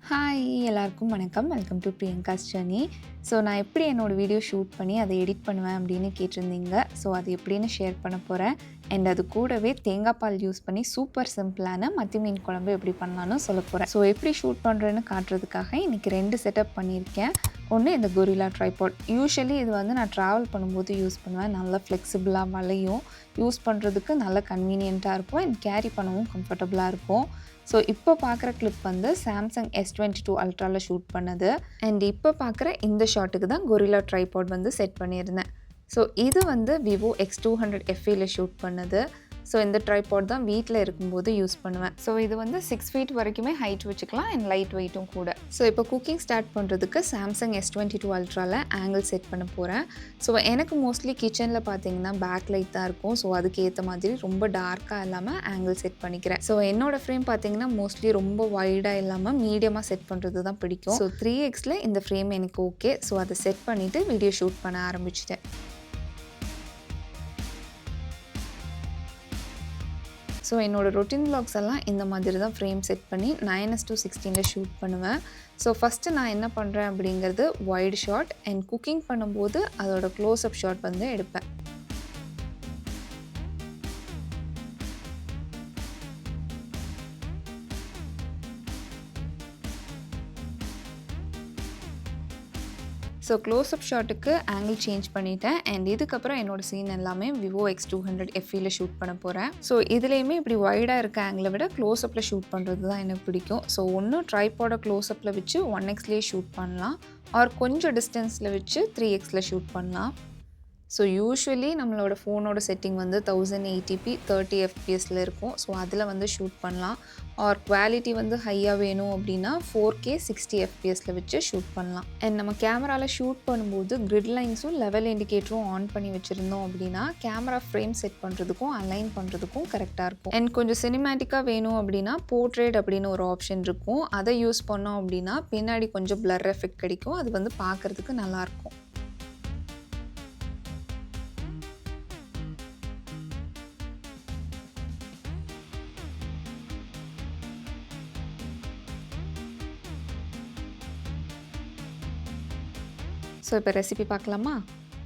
Hi எல்லாருக்கும் வணக்கம். Welcome to Priyanka's journey. So நான் எப்படி என்னோடய வீடியோ ஷூட் பண்ணி அதை எடிட் பண்ணுவேன் அப்படின்னு கேட்டிருந்தீங்க. ஸோ அது எப்படின்னு ஷேர் பண்ண போகிறேன். அண்ட் அது கூடவே தேங்காய் பால் யூஸ் பண்ணி சூப்பர் சிம்பிளான மத்தி மீன் குழம்பு எப்படி பண்ணலான்னு சொல்ல போகிறேன். ஸோ எப்படி ஷூட் பண்ணுறேன்னு காட்டுறதுக்காக இன்றைக்கி 2 செட்டப் பண்ணியிருக்கேன். ஒன்று இந்த கொரில்லா ட்ரைபாட். யூஷுவலி இது வந்து நான் ட்ராவல் பண்ணும்போது யூஸ் பண்ணுவேன். நல்லா ஃப்ளெக்சிபிளாக வளையும், யூஸ் பண்ணுறதுக்கு நல்ல கன்வீனியண்ட்டாக இருக்கும் அண்ட் கேரி பண்ணவும் கம்ஃபர்டபுளாக இருக்கும். ஸோ இப்போ பார்க்குற கிளிப் வந்து சாம்சங் S22 அல்ட்ராவில் ஷூட் பண்ணது. அண்ட் இப்போ பார்க்குற இந்த ஷாட்டுக்கு தான் கொரில்லா ட்ரைபாட் வந்து செட் பண்ணியிருந்தேன். ஸோ இது வந்து விவோ X200 FEயில் ஷூட் பண்ணது. ஸோ இந்த ட்ரைபாட் தான் வீட்டில் இருக்கும்போது யூஸ் பண்ணுவேன். ஸோ இது வந்து 6 ஃபீட் வரைக்குமே ஹைட் வச்சுக்கலாம் அண்ட் லைட் வெயிட்டும் கூட. ஸோ இப்போ குக்கிங் ஸ்டார்ட் பண்ணுறதுக்கு சாம்சங் S22 அல்ட்ராவில் ஆங்கிள் செட் பண்ண போகிறேன். ஸோ எனக்கு மோஸ்ட்லி கிச்சனில் பார்த்தீங்கன்னா பேக் லைட் தான் இருக்கும். ஸோ அதுக்கு ஏற்ற மாதிரி ரொம்ப டார்க்காக இல்லாமல் ஆங்கிள் செட் பண்ணிக்கிறேன். ஸோ என்னோடய ஃப்ரேம் பார்த்தீங்கன்னா மோஸ்ட்லி ரொம்ப வைடாக இல்லாமல் மீடியமாக செட் பண்ணுறது தான் பிடிக்கும். ஸோ 3Xல இந்த ஃப்ரேம் எனக்கு ஓகே. ஸோ அதை செட் பண்ணிவிட்டு வீடியோ ஷூட் பண்ண ஆரம்பிச்சிட்டேன். ஸோ என்னோடய ரொட்டீன் வ்ளாக்ஸ் எல்லாம் இந்த மாதிரி தான் ஃப்ரேம் செட் பண்ணி 9:16 ஷூட் பண்ணுவேன். ஸோ ஃபஸ்ட்டு நான் என்ன பண்ணுறேன் அப்படிங்கிறது வைட் ஷாட் அண்ட் குக்கிங் பண்ணும்போது அதோட க்ளோஸ்அப் ஷாட் வந்து எடுப்பேன். ஸோ க்ளோஸ்அப் ஷாட்டுக்கு ஆங்கிள் சேஞ்ச் பண்ணிட்டேன். அண்ட் இதுக்கப்புறம் என்னோடய சீன் எல்லாமே விவோ X200 FEயில் ஷூட் பண்ண போகிறேன். ஸோ இதுலேயுமே இப்படி வைடாக இருக்க ஆங்கிளை விட க்ளோஸ்அப்பில் ஷூட் பண்ணுறது தான் எனக்கு பிடிக்கும். ஸோ ஒன்று ட்ரைபாடை க்ளோஸ்அப்பில் வச்சு 1Xலேயே ஷூட் பண்ணலாம், ஆர் கொஞ்சம் டிஸ்டன்ஸில் வச்சு 3Xல ஷூட் பண்ணலாம். ஸோ யூஸ்வலி நம்மளோட ஃபோனோட செட்டிங் வந்து 1080p 30 fpsல இருக்கும். ஸோ அதில் வந்து ஷூட் பண்ணலாம். ஆர் குவாலிட்டி வந்து ஹையாக வேணும் அப்படின்னா 4K 60 fpsல வச்சு ஷூட் பண்ணலாம். அண்ட் நம்ம கேமராவில் ஷூட் பண்ணும்போது கிரிட் லைன்ஸும் லெவல் இண்டிகேட்டரும் ஆன் பண்ணி வச்சுருந்தோம் அப்படின்னா கேமரா ஃப்ரேம் செட் பண்ணுறதுக்கும் அலைன் பண்ணுறதுக்கும் கரெக்டாக இருக்கும். அண்ட் கொஞ்சம் சினிமேட்டிக்காக வேணும் அப்படின்னா போர்ட்ரேட் அப்படின்னு ஒரு ஆப்ஷன் இருக்கும். அதை யூஸ் பண்ணோம் அப்படின்னா பின்னாடி கொஞ்சம் பிளர் எஃபெக்ட் கிடைக்கும். அது வந்து பார்க்குறதுக்கு நல்லாயிருக்கும். ஸோ இப்போ ரெசிபி பார்க்கலாமா?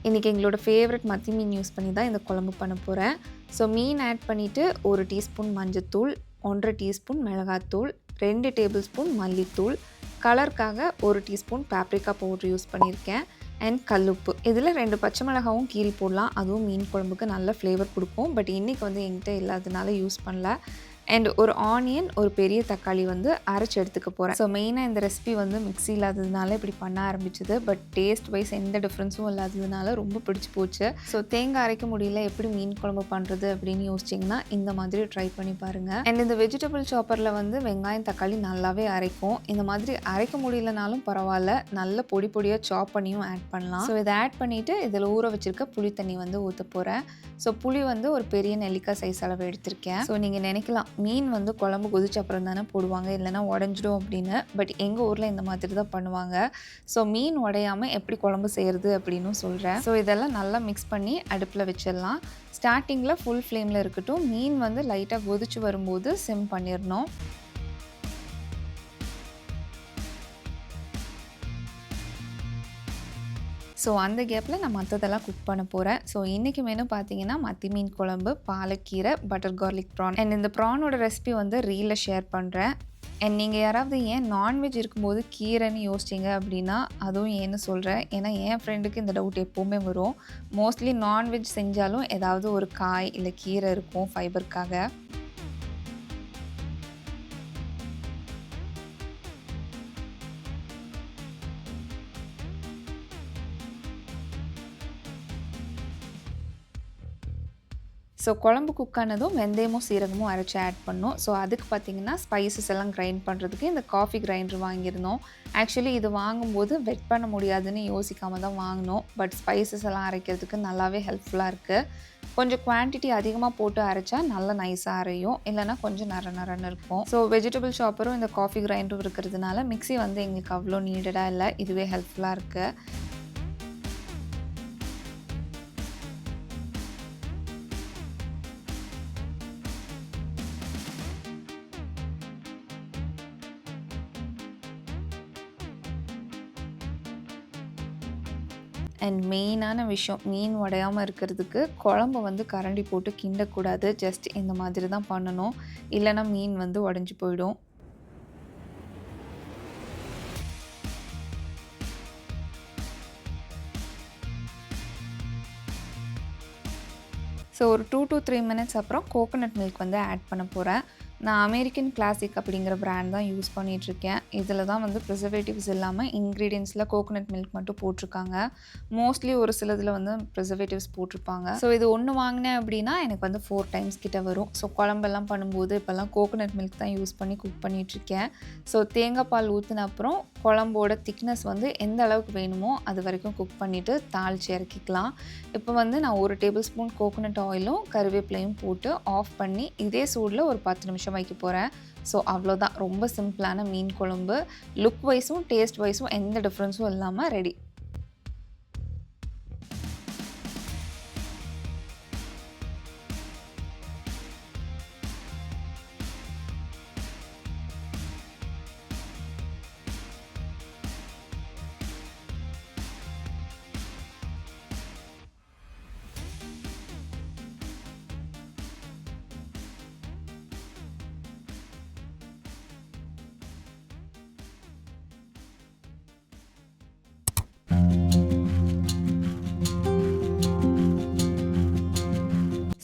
இன்றைக்கி எங்களோட ஃபேவரட் மத்தி மீன் யூஸ் பண்ணி தான் இந்த குழம்பு பண்ண போகிறேன். ஸோ மீன் ஆட் பண்ணிவிட்டு 1 டீஸ்பூன் மஞ்சத்தூள், 1.5 டீஸ்பூன் மிளகாத்தூள், 2 டேபிள் ஸ்பூன் மல்லித்தூள், கலருக்காக 1 டீஸ்பூன் பேப்ரிக்கா பவுடர் யூஸ் பண்ணியிருக்கேன் அண்ட் கல்லுப்பு. இதில் 2 பச்சை மிளகாவும் கீரி போடலாம். அதுவும் மீன் குழம்புக்கு நல்ல ஃப்ளேவர் கொடுக்கும். பட் இன்றைக்கி வந்து என்கிட்ட இல்லாததுனால யூஸ் பண்ணல. அண்ட் ஒரு ஆனியன், ஒரு பெரிய தக்காளி வந்து அரைச்சி எடுத்துக்க போகிறேன். ஸோ மெயினாக இந்த ரெசிபி வந்து மிக்ஸி இல்லாததுனால இப்படி பண்ண ஆரம்பிச்சது. பட் டேஸ்ட் வைஸ் எந்த டிஃப்ரென்ஸும் இல்லாததுனால ரொம்ப பிடிச்சி போச்சு. ஸோ தேங்காய் அரைக்க முடியல, எப்படி மீன் குழம்பு பண்ணுறது அப்படின்னு யோசிச்சிங்கன்னா இந்த மாதிரி ட்ரை பண்ணி பாருங்கள். அண்ட் இந்த வெஜிடபிள் சாப்பரில் வந்து வெங்காயம் தக்காளி நல்லாவே அரைக்கும். இந்த மாதிரி அரைக்க முடியலனாலும் பரவாயில்ல, நல்ல பொடி பொடியாக சாப் பண்ணியும் ஆட் பண்ணலாம். ஸோ இதை ஆட் பண்ணிவிட்டு இதில் ஊற வச்சுருக்க புளி தண்ணி வந்து ஊற்ற போகிறேன். ஸோ புளி வந்து ஒரு பெரிய நெல்லிக்காய் சைஸ் அளவு எடுத்திருக்கேன். ஸோ நீங்கள் நினைக்கலாம் மீன் வந்து குழம்பு கொதிச்ச அப்புறம் தானே போடுவாங்க, இல்லைனா உடஞ்சிடும் அப்படின்னு. பட் எங்கள் ஊரில் இந்த மாதிரி தான் பண்ணுவாங்க. ஸோ மீன் உடையாமல் எப்படி குழம்பு செய்கிறது அப்படின்னு சொல்கிறேன். ஸோ இதெல்லாம் நல்லா மிக்ஸ் பண்ணி அடுப்பில் வச்சிடலாம். ஸ்டார்டிங்கில் ஃபுல் ஃப்ளேமில் இருக்கட்டும். மீன் வந்து லைட்டாக கொதிச்சு வரும்போது சிம் பண்ணிடணும். ஸோ அந்த கேப்பில் நான் மற்றதெல்லாம் குக் பண்ண போகிறேன். ஸோ இன்றைக்கி மெனு பார்த்தீங்கன்னா மத்தி மீன் குழம்பு, பாலக்கீரை, பட்டர் கார்லிக் ப்ரான். அண்ட் இந்த ப்ரானோட ரெசிபி வந்து ரீலில் ஷேர் பண்ணுறேன். அண்ட் நீங்கள் யாராவது ஏன் நான்வெஜ் இருக்கும்போது கீரைன்னு யோசிச்சிங்க அப்படின்னா அதுவும் ஏன்னு சொல்கிறேன். ஏன்னா என் ஃப்ரெண்டுக்கு இந்த டவுட் எப்போவுமே வரும். மோஸ்ட்லி நான்வெஜ் செஞ்சாலும் ஏதாவது ஒரு காய் இல்லை கீரை இருக்கும் ஃபைபருக்காக. ஸோ குழம்பு குக் ஆனதும் வெந்தயமும் சீரகமும் அரைச்சி ஆட் பண்ணோம். ஸோ அதுக்கு பார்த்திங்கன்னா ஸ்பைசஸ் எல்லாம் கிரைண்ட் பண்ணுறதுக்கு இந்த காஃபி கிரைண்டர் வாங்கியிருந்தோம். ஆக்சுவலி இது வாங்கும்போது வெட் பண்ண முடியாதுன்னு யோசிக்காமல் தான் வாங்கினோம். பட் ஸ்பைசஸ் எல்லாம் அரைக்கிறதுக்கு நல்லாவே ஹெல்ப்ஃபுல்லாக இருக்குது. கொஞ்சம் குவான்டிட்டி அதிகமாக போட்டு அரைச்சா நல்லா நைஸாக அரையும், இல்லைனா கொஞ்சம் நரன்னு இருக்கும். ஸோ வெஜிடபிள் ஷாப்பரும் இந்த காஃபி கிரைண்டரும் இருக்கிறதுனால மிக்ஸி வந்து எங்களுக்கு அவ்வளோ நீடடாக இல்லை. இதுவே ஹெல்ப்ஃபுல்லாக இருக்குது. அண்ட் மெயினான விஷயம், மீன் உடையாமல் இருக்கிறதுக்கு குழம்ப வந்து கரண்டி போட்டு கிண்டக்கூடாது. ஜஸ்ட் இந்த மாதிரி தான் பண்ணணும். இல்லைன்னா மீன் வந்து உடஞ்சி போயிடும். ஸோ ஒரு 2 to 3 மினிட்ஸ் அப்புறம் கோகோனட் மில்க் வந்து ஆட் பண்ண போகிறேன். நான் அமெரிக்கன் கிளாசிக் அப்படிங்கிற பிராண்ட் தான் யூஸ் பண்ணிகிட்ருக்கேன். இதில் தான் வந்து ப்ரிசர்வேட்டிவ்ஸ் இல்லாமல் இன்க்ரீடியன்ஸில் கோகோனட் மில்க் மட்டும் போட்டிருக்காங்க. மோஸ்ட்லி ஒரு சிலதில் வந்து ப்ரிசர்வேட்டிவ்ஸ் போட்டிருப்பாங்க. ஸோ இது ஒன்று வாங்கினேன் அப்படின்னா எனக்கு வந்து 4 டைம்ஸ் கிட்ட வரும். ஸோ குழம்பெல்லாம் பண்ணும்போது இப்போல்லாம் கோகோனட் மில்க் தான் யூஸ் பண்ணி குக் பண்ணிகிட்ருக்கேன். ஸோ தேங்காய் பால் ஊற்றின அப்புறம் குழம்போட திக்னஸ் வந்து எந்த அளவுக்கு வேணுமோ அது வரைக்கும் குக் பண்ணிவிட்டு தாளித்து இறக்கிக்கலாம். இப்போ வந்து நான் 1 டேபிள் ஸ்பூன் கோகோனட் ஆயிலும் கருவேப்பிலையும் போட்டு ஆஃப் பண்ணி இதே சூடில் ஒரு 10 நிமிஷம் வைக்க போகிறேன். ஸோ அவ்வளோதான், ரொம்ப சிம்பிளான மீன் குழம்பு. லுக் வைஸும் டேஸ்ட் வைஸும் எந்த டிஃப்ரென்ஸும் இல்லாமல் ரெடி.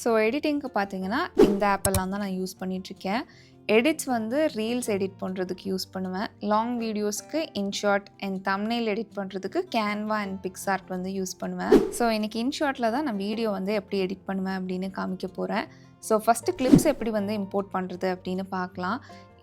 ஸோ எடிட்டிங்க்கு பார்த்தீங்கன்னா இந்த ஆப்பெல்லாம் தான் நான் யூஸ் பண்ணிகிட்ருக்கேன். எடிட்ஸ் வந்து ரீல்ஸ் எடிட் பண்ணுறதுக்கு யூஸ் பண்ணுவேன். லாங் வீடியோஸ்க்கு இன்ஷாட் அண்ட் தம்ப்நெயில் எடிட் பண்ணுறதுக்கு கேன்வா அண்ட் பிக்சார்ட் வந்து யூஸ் பண்ணுவேன். ஸோ இன்றைக்கி இன்ஷாட்டில் தான் நான் வீடியோ வந்து எப்படி எடிட் பண்ணுவேன் அப்படின்னு காமிக்க போகிறேன். ஸோ ஃபஸ்ட்டு கிளிப்ஸ் எப்படி வந்து இம்போர்ட் பண்ணுறது அப்படின்னு பார்க்கலாம்.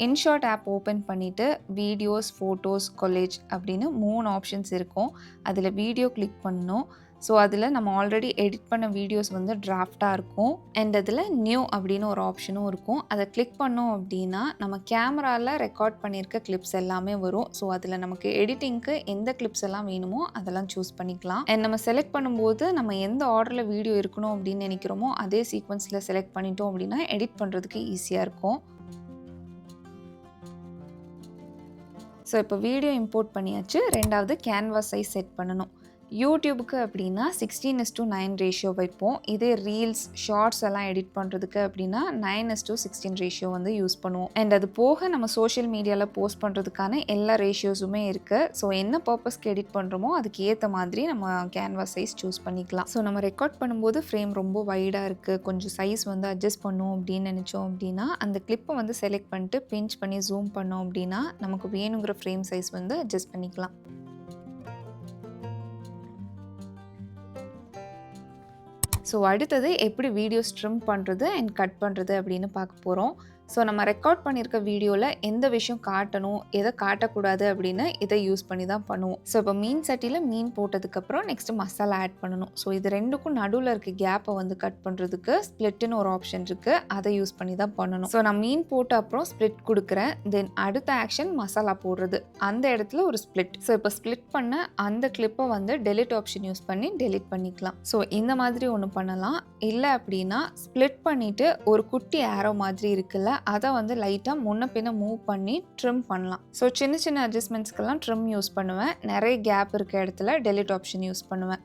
இன்ஷாட் ஆப் ஓப்பன் பண்ணிவிட்டு வீடியோஸ், ஃபோட்டோஸ், கொலேஜ் அப்படின்னு 3 ஆப்ஷன்ஸ் இருக்கும். அதில் வீடியோ கிளிக் பண்ணணும். ஸோ அதில் நம்ம ஆல்ரெடி எடிட் பண்ண வீடியோஸ் வந்து டிராஃப்டாக இருக்கும். அண்ட் அதில் நியூ அப்படின்னு ஒரு ஆப்ஷனும் இருக்கும். அதை கிளிக் பண்ணோம் அப்படின்னா நம்ம கேமராவில் ரெக்கார்ட் பண்ணியிருக்க கிளிப்ஸ் எல்லாமே வரும். ஸோ அதில் நமக்கு எடிட்டிங்க்கு எந்த கிளிப்ஸ் எல்லாம் வேணுமோ அதெல்லாம் சூஸ் பண்ணிக்கலாம். அண்ட் நம்ம செலக்ட் பண்ணும்போது நம்ம எந்த ஆர்டரில் வீடியோ இருக்கணும் அப்படின்னு நினைக்கிறோமோ அதே சீக்வன்ஸில் செலக்ட் பண்ணிட்டோம் அப்படின்னா எடிட் பண்ணுறதுக்கு ஈஸியாக இருக்கும். ஸோ இப்போ வீடியோ இம்போர்ட் பண்ணியாச்சு. ரெண்டாவது கேன்வாஸ் சைஸ் செட் பண்ணணும். யூடியூபுக்கு அப்படின்னா 16:9 ரேஷியோ வைப்போம். இதே ரீல்ஸ், ஷார்ட்ஸ் எல்லாம் எடிட் பண்ணுறதுக்கு அப்படின்னா 9:16 ரேஷியோ வந்து யூஸ் பண்ணுவோம். அண்ட் அது போக நம்ம சோஷியல் மீடியாவில் போஸ்ட் பண்ணுறதுக்கான எல்லா ரேஷியோஸுமே இருக்குது. ஸோ என்ன பர்பஸ்க்கு எடிட் பண்ணுறோமோ அதுக்கு ஏற்ற மாதிரி நம்ம கேன்வாஸ் சைஸ் சூஸ் பண்ணிக்கலாம். ஸோ நம்ம ரெக்கார்ட் பண்ணும்போது ஃப்ரேம் ரொம்ப வைடாக இருக்குது, கொஞ்சம் சைஸ் வந்து அட்ஜஸ்ட் பண்ணோம் அப்படின்னு நினச்சோம் அப்படின்னா அந்த கிளிப்பை வந்து செலக்ட் பண்ணிட்டு பிஞ்ச் பண்ணி ஜூம் பண்ணோம் அப்படின்னா நமக்கு வேணுங்கிற ஃப்ரேம் சைஸ் வந்து அட்ஜஸ்ட் பண்ணிக்கலாம். ஸோ அடுத்தது எப்படி வீடியோ ஸ்ட்ரிம் பண்ணுறது அண்ட் கட் பண்ணுறது அப்படின்னு பார்க்க போகிறோம். ஸோ நம்ம ரெக்கார்ட் பண்ணியிருக்க வீடியோவில் எந்த விஷயம் காட்டணும், எதை காட்டக்கூடாது அப்படின்னு இதை யூஸ் பண்ணி தான் பண்ணுவோம். ஸோ இப்போ மீன் சட்டியில் மீன் போட்டதுக்கப்புறம் நெக்ஸ்ட்டு மசாலா ஆட் பண்ணணும். ஸோ இது ரெண்டுக்கும் நடுவில் இருக்க கேப்பை வந்து கட் பண்ணுறதுக்கு ஸ்ப்ளிட்டுன்னு ஒரு ஆப்ஷன் இருக்குது, அதை யூஸ் பண்ணி தான் பண்ணணும். ஸோ நான் மீன் போட்ட அப்புறம் ஸ்ப்ளிட் கொடுக்குறேன். தென் அடுத்த ஆக்ஷன் மசாலா போடுறது, அந்த இடத்துல ஒரு ஸ்ப்ளிட். ஸோ இப்போ ஸ்ப்ளிட் பண்ண அந்த கிளிப்பை வந்து டெலிட் ஆப்ஷன் யூஸ் பண்ணி டெலிட் பண்ணிக்கலாம். ஸோ இந்த மாதிரி ஒன்று பண்ணலாம். இல்லை அப்படின்னா ஸ்ப்ளிட் பண்ணிவிட்டு ஒரு குட்டி ஆரோ மாதிரி இருக்குல்ல, அதை வந்து லைட்டாக முன்ன பின்ன மூவ் பண்ணி ட்ரிம் பண்ணலாம். ஸோ சின்ன சின்ன அட்ஜஸ்ட்மெண்ட்ஸ்க்கெல்லாம் ட்ரிம் யூஸ் பண்ணுவேன். நிறைய கேப் இருக்க இடத்துல டெலிட் ஆப்ஷன் யூஸ் பண்ணுவேன்.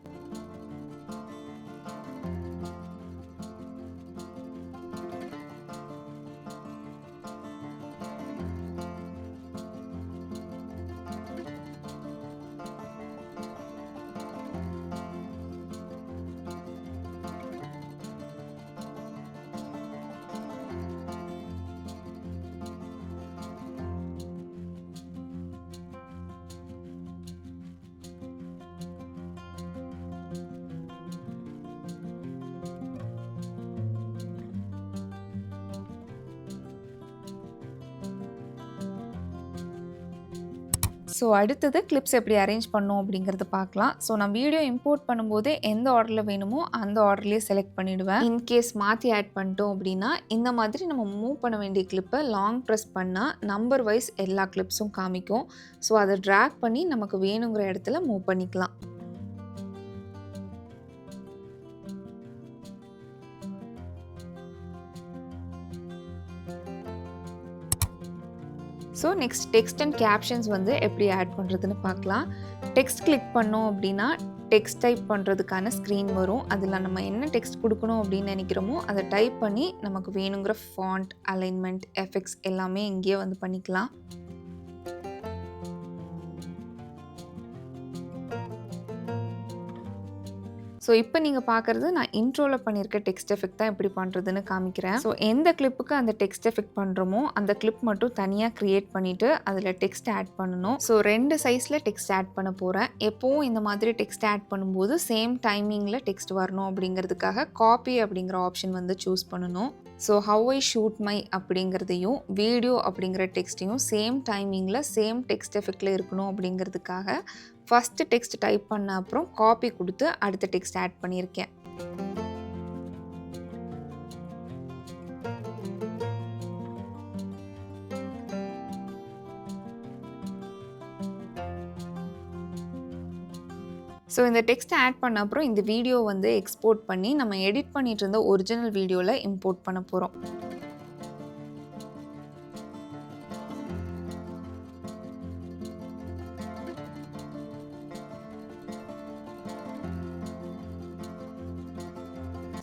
ஸோ அடுத்தது கிளிப்ஸ் எப்படி அரேஞ்ச் பண்ணணும் அப்படிங்கிறத பார்க்கலாம். ஸோ நான் வீடியோ இம்போர்ட் பண்ணும்போதே எந்த ஆர்டரில் வேணுமோ அந்த ஆர்டர்லேயே செலக்ட் பண்ணிவிடுவேன். இன்கேஸ் மாற்றி ஆட் பண்ணிட்டோம் அப்படின்னா இந்த மாதிரி நம்ம மூவ் பண்ண வேண்டிய கிளிப்பை லாங் ப்ரெஸ் பண்ணால் நம்பர் வைஸ் எல்லா கிளிப்ஸும் காமிக்கும். ஸோ அதை ட்ராக் பண்ணி நமக்கு வேணுங்கிற இடத்துல மூவ் பண்ணிக்கலாம். So next text and captions வந்து எப்படி ஆட் பண்ணுறதுன்னு பார்க்கலாம். டெக்ஸ்ட் கிளிக் பண்ணோம் அப்படின்னா டெக்ஸ்ட் டைப் பண்ணுறதுக்கான ஸ்க்ரீன் வரும். அதில் நம்ம என்ன டெக்ஸ்ட் கொடுக்கணும் அப்படின்னு நினைக்கிறோமோ அதை டைப் பண்ணி நமக்கு வேணுங்கிற ஃபாண்ட், அலைன்மெண்ட், எஃபெக்ட்ஸ் எல்லாமே இங்கேயே வந்து பண்ணிக்கலாம். ஸோ இப்போ நீங்கள் பார்க்குறது நான் இன்ட்ரோவில் பண்ணியிருக்க டெக்ஸ்ட் எஃபெக்ட் தான் எப்படி பண்ணுறதுன்னு காமிக்கிறேன். ஸோ எந்த கிளிப்புக்கு அந்த டெக்ஸ்ட் எஃபெக்ட் பண்ணுறோமோ அந்த கிளிப் மட்டும் தனியாக க்ரியேட் பண்ணிவிட்டு அதில் டெக்ஸ்ட் ஆட் பண்ணணும். ஸோ 2 சைஸில் டெக்ஸ்ட் ஆட் பண்ண போகிறேன். எப்போவும் இந்த மாதிரி டெக்ஸ்ட் ஆட் பண்ணும்போது சேம் டைமிங்கில் டெக்ஸ்ட் வரணும் அப்படிங்கிறதுக்காக காப்பி அப்படிங்கிற ஆப்ஷன் வந்து சூஸ் பண்ணணும். So how I shoot my அப்படிங்கிறதையும் வீடியோ அப்படிங்கிற டெக்ஸ்ட்டையும் சேம் டைமிங்கில் சேம் டெக்ஸ்ட் எஃபெக்டில் இருக்கணும் அப்படிங்கிறதுக்காக ஃபஸ்ட்டு டெக்ஸ்ட் டைப் பண்ண அப்புறம் காப்பி கொடுத்து அடுத்த டெக்ஸ்ட் ஆட் பண்ணியிருக்கேன். ஸோ இந்த டெக்ஸ்ட் ஆட் பண்ண அப்புறம் இந்த வீடியோ வந்து எக்ஸ்போர்ட் பண்ணி நம்ம எடிட் பண்ணிட்டு இருந்த ஒரிஜினல் வீடியோவில் இம்போர்ட் பண்ண போகிறோம்.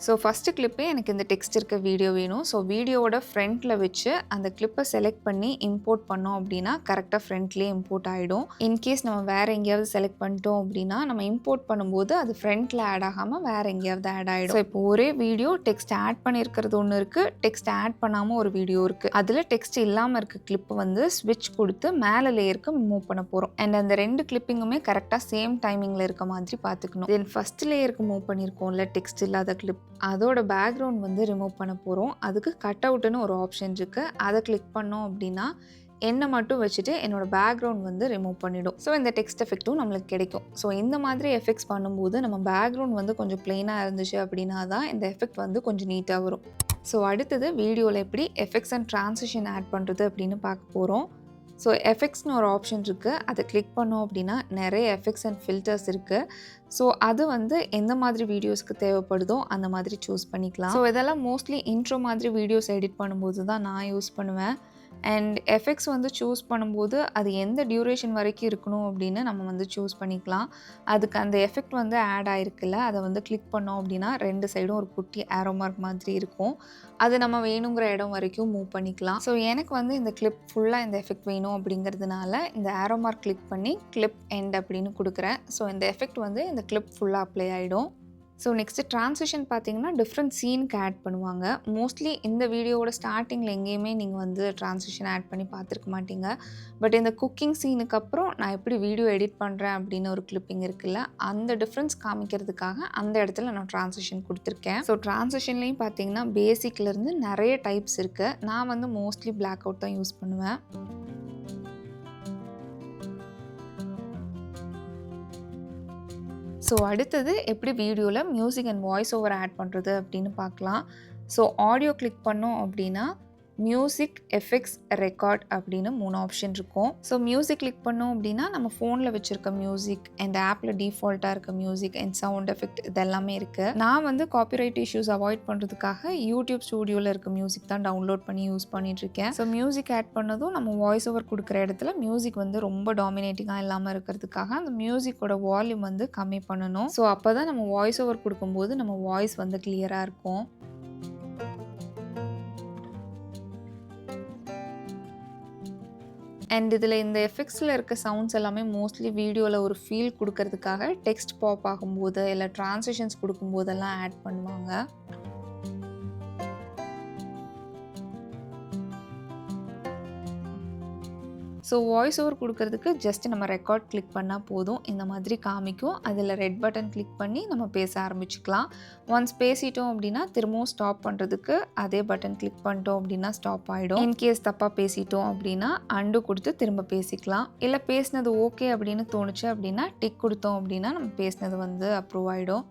ஸோ ஃபஸ்ட்டு கிளிப்பே எனக்கு இந்த டெக்ஸ்ட் இருக்க வீடியோ வேணும். ஸோ வீடியோவோட ஃப்ரண்ட்டில் வச்சு அந்த கிளிப்பை செலக்ட் பண்ணி இம்போர்ட் பண்ணோம் அப்படின்னா கரெக்டாக ஃப்ரண்ட்லேயே இம்போர்ட் ஆகிடும். இன்கேஸ் நம்ம வேறு எங்கேயாவது செலக்ட் பண்ணிட்டோம் அப்படின்னா நம்ம இம்போர்ட் பண்ணும்போது அது ஃப்ரண்ட்டில் ஆட் ஆகாமல் வேறு எங்கேயாவது ஆட் ஆகிடும். ஸோ இப்போ ஒரே வீடியோ டெக்ஸ்ட் ஆட் பண்ணியிருக்கிறது ஒன்று இருக்குது, டெக்ஸ்ட் ஆட் பண்ணாமல் ஒரு வீடியோ இருக்குது. அதில் டெக்ஸ்ட் இல்லாமல் இருக்க கிளிப்பை வந்து ஸ்விட்ச் கொடுத்து மேலே லேயருக்கு மூவ் பண்ண போகிறோம். அண்ட் அந்த 2 கிளிப்பிங்குமே கரெக்டாக சேம் டைமிங்கில் இருக்க மாதிரி பார்த்துக்கணும். தென் ஃபஸ்ட் லேயருக்கு மூவ் பண்ணியிருக்கோம்ல டெக்ஸ்ட் இல்லாத கிளிப், அதோட பேக்ரவுண்ட் வந்து ரிமூவ் பண்ண போகிறோம். அதுக்கு கட் அவுட்னு ஒரு ஆப்ஷன் இருக்குது. அதை கிளிக் பண்ணோம் அப்படின்னா என்னை மட்டும் வச்சுட்டு என்னோட பேக்ரவுண்ட் வந்து ரிமூவ் பண்ணிடும். ஸோ இந்த டெக்ஸ்ட் எஃபெக்ட்டும் நம்மளுக்கு கிடைக்கும். ஸோ இந்த மாதிரி எஃபெக்ட்ஸ் பண்ணும்போது நம்ம பேக்ரவுண்ட் வந்து கொஞ்சம் பிளெயினாக இருந்துச்சு அப்படின்னா தான் இந்த எஃபெக்ட் வந்து கொஞ்சம் நீட்டாக வரும். ஸோ அடுத்தது வீடியோவில் எப்படி எஃபெக்ட்ஸ் அண்ட் ட்ரான்சிஷன் ஆட் பண்ணுறது அப்படின்னு பார்க்க போகிறோம். ஸோ எஃபெக்ட்ஸ்னு ஒரு ஆப்ஷன் இருக்குது. அதை கிளிக் பண்ணோம் அப்படின்னா நிறைய எஃபெக்ட்ஸ் அண்ட் ஃபில்டர்ஸ் இருக்குது. ஸோ அது வந்து எந்த மாதிரி வீடியோஸ்க்கு தேவைப்படுதோ அந்த மாதிரி சூஸ் பண்ணிக்கலாம். ஸோ இதெல்லாம் மோஸ்ட்லி இன்ட்ரோ மாதிரி வீடியோஸ் எடிட் பண்ணும்போது தான் நான் யூஸ் பண்ணுவேன். அண்ட் எஃபெக்ட்ஸ் வந்து சூஸ் பண்ணும்போது அது எந்த டியூரேஷன் வரைக்கும் இருக்கணும் அப்படின்னு நம்ம வந்து சூஸ் பண்ணிக்கலாம். அதுக்கு அந்த எஃபெக்ட் வந்து ஆட் ஆகிருக்குல்ல, அதை வந்து கிளிக் பண்ணோம் அப்படின்னா 2 சைடும் ஒரு குட்டி ஆரோ மார்க் மாதிரி இருக்கும். அது நம்ம வேணுங்கிற இடம் வரைக்கும் மூவ் பண்ணிக்கலாம். ஸோ எனக்கு வந்து இந்த கிளிப் ஃபுல்லாக இந்த எஃபெக்ட் வேணும் அப்படிங்கிறதுனால இந்த ஆரோ மார்க் கிளிக் பண்ணி கிளிப் எண்ட் அப்படின்னு கொடுக்குறேன். ஸோ இந்த எஃபெக்ட் வந்து இந்த கிளிப் ஃபுல்லாக அப்ளை ஆகிடும். ஸோ நெக்ஸ்ட்டு ட்ரான்சிஷன் பார்த்தீங்கன்னா டிஃப்ரெண்ட் சீனுக்கு ஆட் பண்ணுவாங்க. மோஸ்ட்லி இந்த வீடியோவோட ஸ்டார்டிங்கில் எங்கேயுமே நீங்கள் வந்து ட்ரான்சிஷன் ஆட் பண்ணி பார்த்துருக்க மாட்டீங்க. பட் இந்த குக்கிங் சீனுக்கு அப்புறம் நான் எப்படி வீடியோ எடிட் பண்ணுறேன் அப்படின்னு ஒரு கிளிப்பிங் இருக்குல்ல, அந்த டிஃப்ரென்ஸ் காமிக்கிறதுக்காக அந்த இடத்துல நான் ட்ரான்சிஷன் கொடுத்துருக்கேன். ஸோ ட்ரான்சிஷன்லேயும் பார்த்தீங்கன்னா பேசிக்லேருந்து நிறைய டைப்ஸ் இருக்குது. நான் வந்து மோஸ்ட்லி பிளாக் அவுட் தான் யூஸ் பண்ணுவேன். ஸோ அடுத்தது எப்படி வீடியோவில் music and voice over add பண்ணுறது அப்படின்னு பார்க்கலாம். ஸோ ஆடியோ கிளிக் பண்ணோம் அப்படின்னா மியூசிக், எஃபெக்ட்ஸ், ரெக்கார்ட் அப்படின்னு 3 ஆப்ஷன் இருக்கும். ஸோ மியூசிக் கிளிக் பண்ணோம் அப்படின்னா நம்ம ஃபோனில் வச்சுருக்க மியூசிக் அண்ட் ஆப்பில் டிஃபால்ட்டாக இருக்க மியூசிக் அண்ட் சவுண்ட் எஃபெக்ட் இதெல்லாமே இருக்குது. நான் வந்து காப்பிரைட் இஷ்யூஸ் அவாய்ட் பண்ணுறதுக்காக யூடியூப் ஸ்டூடியோவில் இருக்க மியூசிக் தான் டவுன்லோட் பண்ணி யூஸ் பண்ணிகிட்ருக்கேன். ஸோ மியூசிக் ஆட் பண்ணதும் நம்ம வாய்ஸ் ஓவர் கொடுக்குற இடத்துல மியூசிக் வந்து ரொம்ப டாமினேட்டிங்காக இல்லாமல் இருக்கிறதுக்காக அந்த மியூசிக்கோட வால்யூம் வந்து கம்மி பண்ணணும். ஸோ அப்போ தான் நம்ம வாய்ஸ் ஓவர் கொடுக்கும்போது நம்ம வாய்ஸ் வந்து கிளியராக இருக்கும். அண்ட் இதில் இந்த எஃபெக்ட்ஸில் இருக்க சவுண்ட்ஸ் எல்லாமே மோஸ்ட்லி வீடியோவில் ஒரு ஃபீல் கொடுக்கறதுக்காக டெக்ஸ்ட் பாப் ஆகும்போது இல்லை ட்ரான்சிஷன்ஸ் கொடுக்கும்போதெல்லாம் ஆட் பண்ணுவாங்க. ஸோ வாய்ஸ் ஓவர் கொடுக்கறதுக்கு ஜஸ்ட் நம்ம ரெக்கார்ட் கிளிக் பண்ணால் போதும், இந்த மாதிரி காமிக்கும். அதில் ரெட் பட்டன் கிளிக் பண்ணி நம்ம பேச ஆரம்பிச்சுக்கலாம். ஒன்ஸ் பேசிட்டோம் அப்படின்னா திரும்பவும் ஸ்டாப் பண்ணுறதுக்கு அதே பட்டன் கிளிக் பண்ணிட்டோம் அப்படின்னா ஸ்டாப் ஆகிடும். இன்கேஸ் தப்பாக பேசிட்டோம் அப்படின்னா அண்டு கொடுத்து திரும்ப பேசிக்கலாம். இல்லை பேசினது ஓகே அப்படின்னு தோணுச்சு அப்படின்னா டிக் கொடுத்தோம் அப்படின்னா நம்ம பேசினது வந்து அப்ரூவ் ஆகிடும்.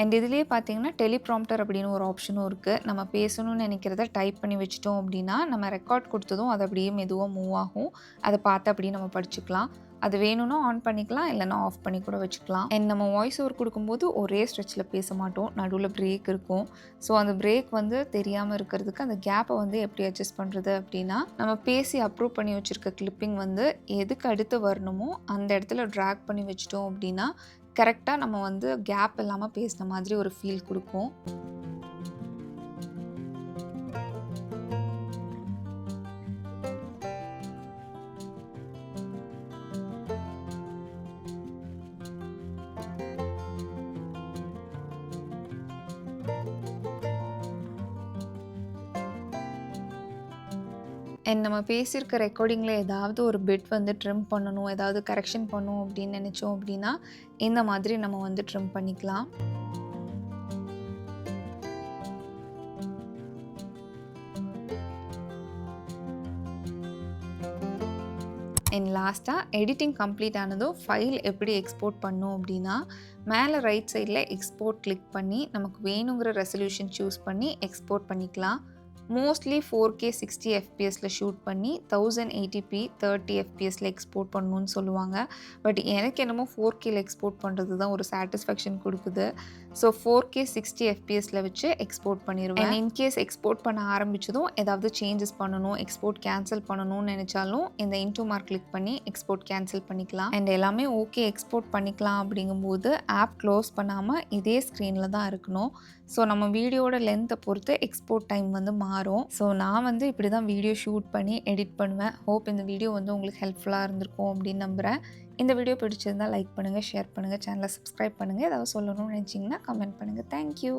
அண்ட் இதுலேயே பார்த்தீங்கன்னா டெலிப்ராம்ப்டர் அப்படின்னு ஒரு ஆப்ஷனும் இருக்குது. நம்ம பேசணும்னு நினைக்கிறத டைப் பண்ணி வச்சிட்டோம் அப்படின்னா நம்ம ரெக்கார்ட் கொடுத்ததும் அது அப்படியே மெதுவாக மூவ் ஆகும். அதை பார்த்து அப்படியே நம்ம படிச்சுக்கலாம். அது வேணும்னா ஆன் பண்ணிக்கலாம், இல்லைனா ஆஃப் பண்ணி கூட வச்சுக்கலாம். அண்ட் நம்ம வாய்ஸ் ஓவர் கொடுக்கும்போது ஒரே ஸ்ட்ரெச்சில் பேச மாட்டோம், நடுவில் பிரேக் இருக்கும். ஸோ அந்த பிரேக் வந்து தெரியாமல் இருக்கிறதுக்கு அந்த கேப்பை வந்து எப்படி அட்ஜஸ்ட் பண்ணுறது அப்படின்னா, நம்ம பேசி அப்ரூவ் பண்ணி வச்சுருக்க கிளிப்பிங் வந்து எதுக்கு அடுத்து வரணுமோ அந்த இடத்துல ட்ராக் பண்ணி வச்சிட்டோம் அப்படின்னா கரெக்டாக நம்ம வந்து கேப் இல்லாமல் பேசின மாதிரி ஒரு ஃபீல் கொடுக்கும். அண்ட் நம்ம பேசியிருக்க ரெக்கார்டிங்கில் ஏதாவது ஒரு பிட் வந்து ட்ரிம் பண்ணணும், ஏதாவது கரெக்ஷன் பண்ணணும் அப்படின்னு நினச்சோம் அப்படின்னா இந்த மாதிரி நம்ம வந்து ட்ரிம் பண்ணிக்கலாம். அண்ட் லாஸ்ட்டாக எடிட்டிங் கம்ப்ளீட் ஆனதும் ஃபைல் எப்படி எக்ஸ்போர்ட் பண்ணணும் அப்படின்னா, மேலே ரைட் சைடில் எக்ஸ்போர்ட் கிளிக் பண்ணி நமக்கு வேணுங்கிற ரெசல்யூஷன் சூஸ் பண்ணி எக்ஸ்போர்ட் பண்ணிக்கலாம். மோஸ்ட்லி 4K 60 FPSல ஷூட் பண்ணி 1080p 30 FPSல எக்ஸ்போர்ட் பண்ணணும்னு சொல்லுவாங்க. பட் எனக்கு என்னமோ 4Kல எக்ஸ்போர்ட் பண்ணுறது தான் ஒரு சாட்டிஸ்ஃபேக்ஷன் கொடுக்குது. ஸோ 4K 60 FPSல வச்சு எக்ஸ்போர்ட் பண்ணிடுவேன். அண்ட் இன்கேஸ் எக்ஸ்போர்ட் பண்ண ஆரம்பித்ததும் ஏதாவது சேஞ்சஸ் பண்ணணும், எக்ஸ்போர்ட் கேன்சல் பண்ணணும்னு நினச்சாலும் இந்த இன்டூ மார்க் கிளிக் பண்ணி எக்ஸ்போர்ட் கேன்சல் பண்ணிக்கலாம். அண்ட் எல்லாமே ஓகே எக்ஸ்போர்ட் பண்ணிக்கலாம் அப்படிங்கும்போது ஆப் க்ளோஸ் பண்ணாமல் இதே ஸ்க்ரீனில் தான் இருக்கணும். ஸோ நம்ம வீடியோட லென்த்தை பொறுத்து எக்ஸ்போர்ட் டைம் வந்து மாறும். ஸோ நான் வந்து இப்படி தான் வீடியோ ஷூட் பண்ணி எடிட் பண்ணுவேன். ஹோப் இந்த வீடியோ வந்து உங்களுக்கு ஹெல்ப்ஃபுல்லாக இருந்திருக்கும் அப்படின்னு நம்புகிறேன். இந்த வீடியோ பிடிச்சிருந்தால் லைக் பண்ணுங்கள், ஷேர் பண்ணுங்கள், சேனலை சப்ஸ்கிரைப் பண்ணுங்கள். ஏதாவது சொல்லணும்னு நினச்சிங்கன்னா கமெண்ட் பண்ணுங்கள். தேங்க்யூ.